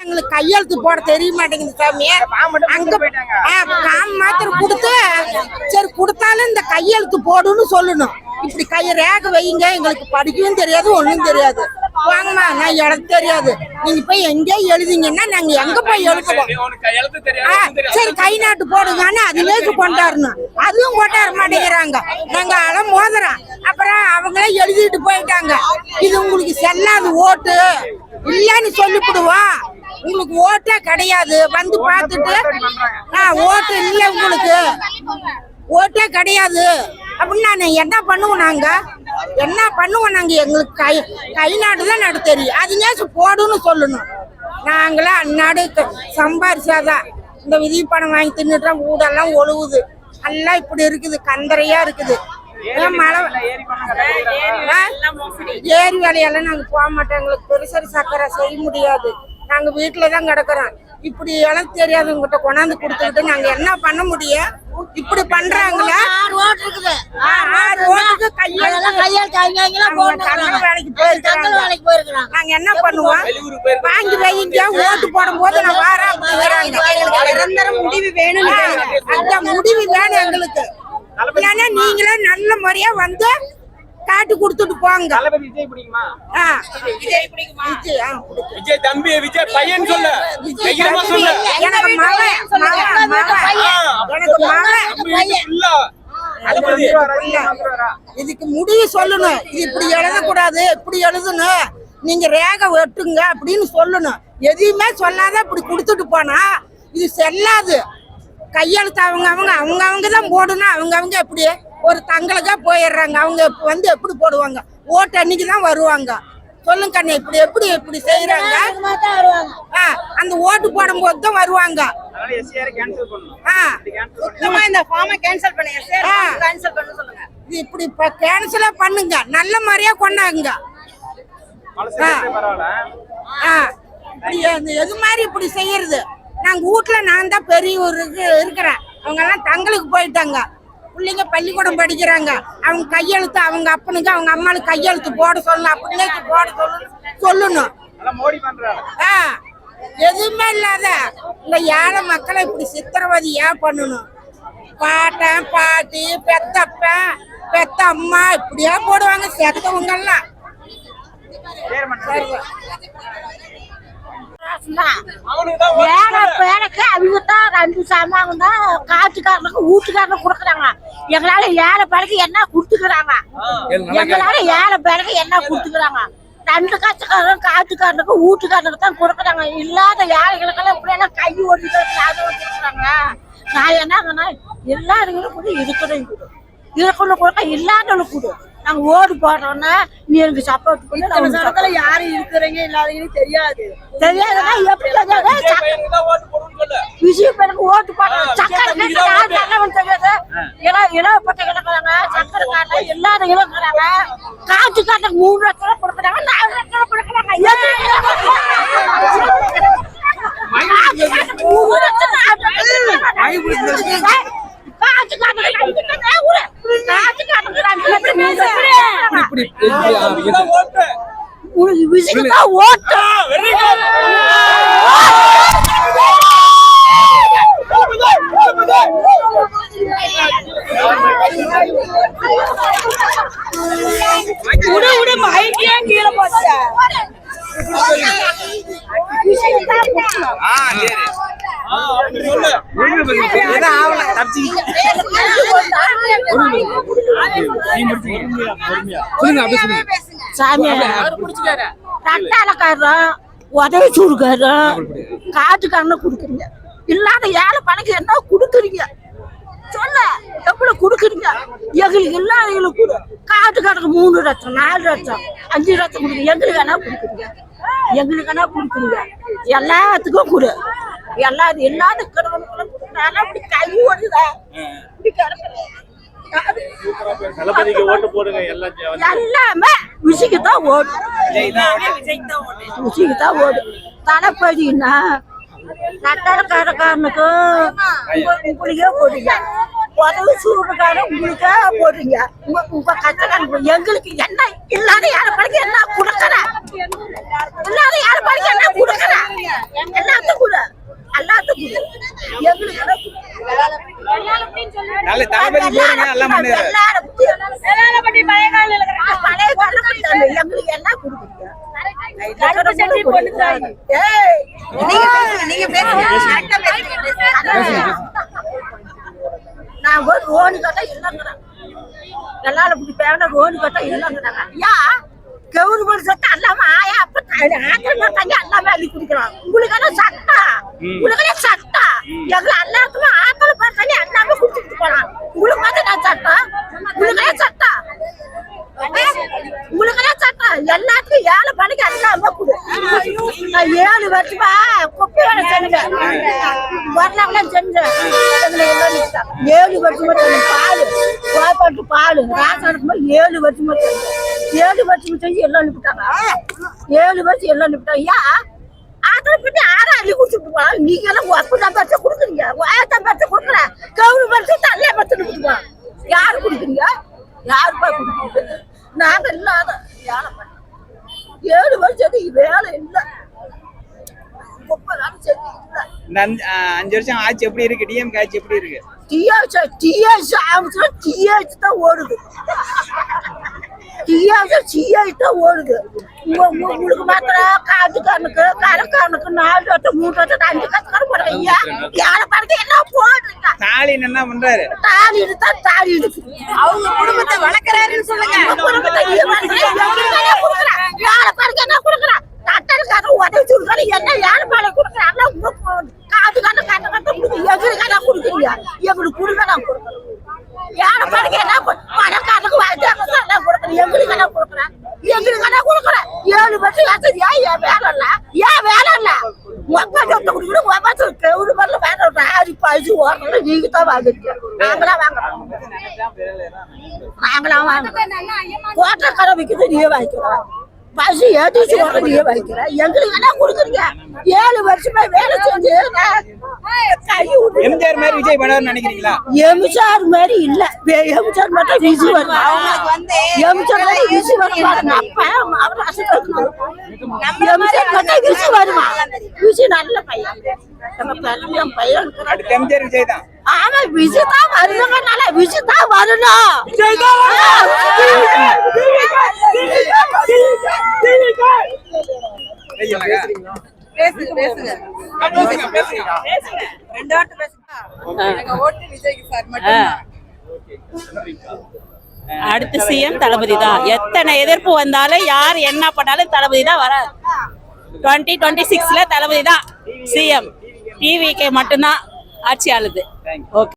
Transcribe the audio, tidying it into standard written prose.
எங்களுக்கு கையெழுத்து போட தெரிய மாட்டேங்குது சாமி. அங்க மாத்திரம் கொடுத்து சரி கொடுத்தாலும் இந்த கையெழுத்து போடுன்னு சொல்லணும். இப்படி கையை ரேக வைங்க, எங்களுக்கு படிக்கவும் தெரியாது ஒண்ணும் தெரியாது. வாங்கம்மா, நான் எழுத தெரியாது, நீங்க போய் எங்கே எழுதிங்கன்னா நாங்க எங்க போய் எழுதுவோம். சரி கை நாட்டு போடுங்கன்னு அதுவே கொண்டாடணும், அதுவும் கொண்டாட மாட்டேங்கிறாங்க. நாங்க அடம் மோதுறோம், அப்புறம் அவங்களே எழுதிட்டு போயிட்டாங்க. இது உங்களுக்கு செல்லாது ஓட்டு இல்லன்னு சொல்லிவிடுவோம். உங்களுக்கு ஓட்டே கிடையாது, வந்து பார்த்துட்டு ஓட்டு இல்லை உங்களுக்கு ஓட்டே கிடையாது அப்படின்னா என்ன பண்ணுவோம் நாங்க? என்ன பண்ணுவோம் நாங்க? எங்களுக்கு கை நாடு தான் நடு தெரியும், அதுங்க போடுன்னு சொல்லணும். நாங்களே அந்நாடு சம்பாரிச்சாதான் இந்த விதி பணம் வாங்கி தின்னுட்டா ஊடெல்லாம் ஒழுகுது. எல்லாம் இப்படி இருக்குது, கந்தரையா இருக்குது. மழை ஏரி வேலையெல்லாம் நாங்க போக மாட்டோம், எங்களுக்கு பெருசரி சக்கரை செய்ய முடியாது. நாங்க வீட்டுலதான் கிடக்குறோம். இப்படி எல்லாம் தெரியாதவங்கிட்ட கொண்டாந்து கொடுத்துக்கிட்டு நாங்க என்ன பண்ண முடியும்? இப்படி பண்றாங்களா? 6 ஓட்டு இருக்குது, 6 ஓட்டுக்கு வேலைக்கு போயிருக்காங்க. நாங்க என்ன பண்ணுவோம்? வாங்கி வைங்க, ஓட்டு போடும் போது நான் வரேன். முடிவு வேணும், அந்த முடிவு வேணும் எங்களுக்கு. இல்லைன்னா நீங்களே நல்ல முறையா வந்து காட்டு கொடுத்துட்டு போங்க. விஜய் தம்பி, விஜய் பையன் சொல்லு. எனக்கு இதுக்கு முடிவு சொல்லணும். இது இப்படி எழுதக்கூடாது, இப்படி எழுதணும், நீங்க ரேகை வெட்டுங்க அப்படின்னு சொல்லணும். எதையுமே சொல்லாத இப்படி கொடுத்துட்டு போனா இது செல்லாது. கையெழுத்து அவங்க தான் போடணும். அவங்க எப்படி ஒரு தங்களுக்கா போயிடுறாங்க. அவங்க வந்து எப்படி போடுவாங்க? ஓட்டு அன்னைக்கு தான் வருவாங்க. சொல்லுங்க கண்ணு, இப்படி எப்படி எப்படி செய்யறாங்க? அந்த ஓட்டு போடும் போது தான் வருவாங்க. இப்படி கேன்சலா பண்ணுங்க, நல்ல மாதிரியா கொண்டாங்க. எது மாதிரி இப்படி செய்யறது? நாங்க வீட்டுல நான் தான் பெரியவருக்கு இருக்கிறேன், அவங்க எல்லாம் தங்களுக்கு போயிட்டாங்க. பிள்ளைங்க பள்ளிக்கூடம் படிக்கிறாங்க, அவங்க கையெழுத்து அவங்க அப்பனுக்கு அவங்க அம்மாவுக்கு கையெழுத்து போட சொல்லணும், அப்படின்னு போட சொல்லணும். எதுவுமே இல்லாத இந்த ஏழை மக்களை இப்படி சித்திரவதை ஏன் பண்ணணும்? பாட்டன் பாட்டி பெத்தப்பன் பெத்த அம்மா இப்படியா போடுவாங்க செத்தவங்க எல்லாம். ரெண்டு சாமான் தான் காட்டுக்காரனுக்கு வீட்டுக்காரனுக்கு கொடுக்குறாங்க. எங்களால ஏழை பேருக்கு என்ன கொடுத்துக்கிறாங்க? எங்களால ஏழை பேருக்கு என்ன கொடுத்துக்கிறாங்க? ரெண்டு காட்டுக்காரன் காட்டுக்காரனுக்கு வீட்டுக்காரனுக்கு தான் கொடுக்குறாங்க. இல்லாத ஏழைகளுக்கெல்லாம் இப்படியெல்லாம் கை ஓட்டிட்டு கொடுக்குறாங்க. நான் என்ன எல்லாருக்கும் கூட இருக்கணும் கொடுக்க, இல்லாதவனுக்கு கொடு. நாங்க ஓடு போடுறோம்னா நீ எனக்கு சப்போர்ட் பண்ணி. யாரும் இருக்கிறீங்க இல்லாதீங்கன்னு தெரியாது. தெரியாதுன்னா எப்படி விஷயம் பேருக்கு ஓட்டு போடுறோம். சக்கரை நல்லவன் தெரியாது. இளவப்பட்ட கிடக்குறாங்க, சக்கரை காட்ட இல்லாத இழக்கிறாங்க. காட்டு காட்டுக்கு 3 லட்சம் கொடுக்குறாங்க, 4 லட்சம் கொடுக்குறாங்க. 3 லட்சம் கீழே போச்சு. ரட்டாளக்காரன் உதவி சூடுக்காரன் காட்டுக்காரன் குடுக்குறீங்க. இல்லாத ஏழை பணக்கு என்ன குடுக்குறீங்க? சொல்ல எவ்வளவு குடுக்குறீங்க? எங்களுக்கு இல்லாதவங்களுக்கு கொடு. காட்டுக்காரனுக்கு 3 லட்சம் 4 லட்சம் 5 லட்சம் கொடுக்குறீங்க. எங்களுக்கு என்ன கொடுக்குறீங்க? எங்களுக்கு என்ன கொடுக்குறீங்க? எல்லாத்துக்கும் கொடு. எல்லாத கிடவனுக்குள்ள அப்படி கை ஓடுதா இப்படி கிடக்குறேன். எல்லாமே விஜய்க்குதான் ஓடு, விஜய்க்குதான் ஓடு. தளபதினா கட்டடக்காரனுக்கு இப்படியே போடுங்க. உதவி சூடுக்கார உங்களுக்கே போடுறீங்க. உங்க கஷ்டக்காரங்க எங்களுக்கு என்ன இல்லாத யார பழக்க என்ன கொடுக்கற, இல்லாத யார பழக்க என்ன கொடுக்கற, எல்லாத்துக்கும் கூட எல்லாத்துக்கும் எங்களுக்கு நல்ல தளபதி போறீங்க எல்லாம் பண்ணுறாரு. பழைய காலம் எங்களுக்கு என்ன கொடுக்குறீங்க? நான் ஒரு ரோடு கட்ட இல்லைங்கிறேன். எல்லாரும் இப்படி பேர ரோடு கட்ட இல்லைங்கிறாங்க. ஐயா கவர்மெண்ட் சட்டம் எல்லாமே ஆயா அப்ப தண்ணி எல்லாமே அள்ளி குடிக்கிறோம். உங்களுக்கெல்லாம் சட்டம், உங்களுக்கெல்லாம் சட்டம். எங்களை எல்லாத்துக்குமே ஆத்தல பேர் தண்ணி எல்லாமே குடிச்சுட்டு போலாம். உங்களுக்கு மட்டும் நான் சட்டம், உங்களுக்கெல்லாம் சட்டம், உங்களுக்கெல்லாம் சட்டம். எல்லாத்துக்கும் 7 மணிக்கு எல்லாமே கொடு. நான் 7 வருஷமா குப்பை வேலை செஞ்சேன், வரலாம் செஞ்சேன். 7 வருஷமா பால் கோப்பாட்டு பால் ராசானுக்குமா 7 வருஷமா செஞ்சேன். 7 வருஷம் செஞ்சு எல்லாம் அனுப்பிட்டாங்க. 7 வருஷம் எல்லாம் அனுப்பிட்டாங்க. ஐயா ஆத்திர பண்ணி 6 அள்ளி குடிச்சுட்டு போலாம். நீங்க எல்லாம் அப்பதான் பரிசை கொடுக்குறீங்க, 1000 பரிசை கொடுக்குற கவர்மெண்ட் பரிசை தனியா பரிசை கொடுக்குறோம். யாரு குடிக்கிறீங்க? யாருப்பா குடிக்கிறீங்க? நாங்க இல்லாத வேலை பண்ண 7 வருஷம் வேலை இல்லை. 30 நாள் செஞ்சு இல்லை. இந்த 5 வருஷம் ஆட்சி எப்படி இருக்கு? டிஎம்கே ஆட்சி எப்படி இருக்கு? டிஎஸ் தான் ஓடுது. தான் ஓடுது. உங்களுக்கு மாத்திரம் காட்டுக்காரனுக்கு கடைக்காரனுக்கு 4 வருஷம் 3 வருஷம் 5 கத்துக்காரன் போடுறீங்க. யாரை பார்க்க என்ன போடுறீங்க? ஸ்டாலின் என்ன பண்றாரு? தாலி எடுத்தா தாலி எடுக்கு. அவங்க குடும்பத்தை வளர்க்கறாருன்னு சொல்லுங்க. குடும்பத்தை யாரை பார்க்க என்ன கொடுக்குறான்? தட்டலுக்காக உதவி சொல்றாரு. என்ன யாரு பாலை கொடுக்குறாங்க? காட்டுக்கான கட்ட கட்ட கொடுக்குறீங்க. எங்களுக்கு கொடுக்குறீங்க, எங்களுக்கு கொடுக்க நான் கொடுக்குறேன். யாரை பார்க்க என்ன பணக்காரனுக்கு வாய்ச்சாங்க கொடுக்குறேன். எங்களுக்கு என்ன கொடுக்குறேன், எங்களுக்கு என்ன கொடுக்குறேன். 7 வருஷம் ஆச்சரியா? ஏன் வேலை இல்ல? ஏன் வேலை இல்ல? ஒப்பாட்டு கொடுக்கணும். ஒப்பாட்டு ஒரு மாதிரில வேலை ஆடி பழிச்சு ஓரணும். நீங்க தான் வாங்குறீங்க, நாங்களாம் வாங்குறோம். நாங்களாம் வாங்குறோம். கோட்டை விற்கிறது நீ வாங்கிக்கிறோம். பசு ஏற்றி ஓட நீ வாங்கிக்கிறேன். எங்களுக்கு என்ன கொடுக்குறீங்க? 7 வருஷமா வேலை செஞ்சு எம்ஜிஆர் மாதிரி விஜய் பண்ணாருன்னு நினைக்கிறீங்களா? எம்ஜிஆர் மாதிரி இல்ல. எம்ஜிஆர் மட்டும் விசி வருமா? எம்ஜிஆர் மட்டும் விசி வருமா? எம்ஜிஆர் மட்டும் விசி வருமா? விசி நல்ல பையன், பையன். அடுத்து எம்ஜிஆர் விஜய் தான். ஆமா விசி தான் வரணுங்கனால விசி தான் வரணும். பேசுங்க பேசுங்க பேசுங்க பேசுங்க. 2 வார்த்தை பேசுங்க. எங்க ஓட்டு விஜய்க்கு சார் மட்டும். அடுத்து சிஎம் தளபதி தான். எத்தனை எதிர்ப்பு வந்தாலும் யார் என்ன பண்ணாலும் தளபதி தான் வராது. 2026ல தளபதி தான் சிஎம். டிவிக்கு மட்டும்தான் ஆட்சி ஆளுது. ஓகே.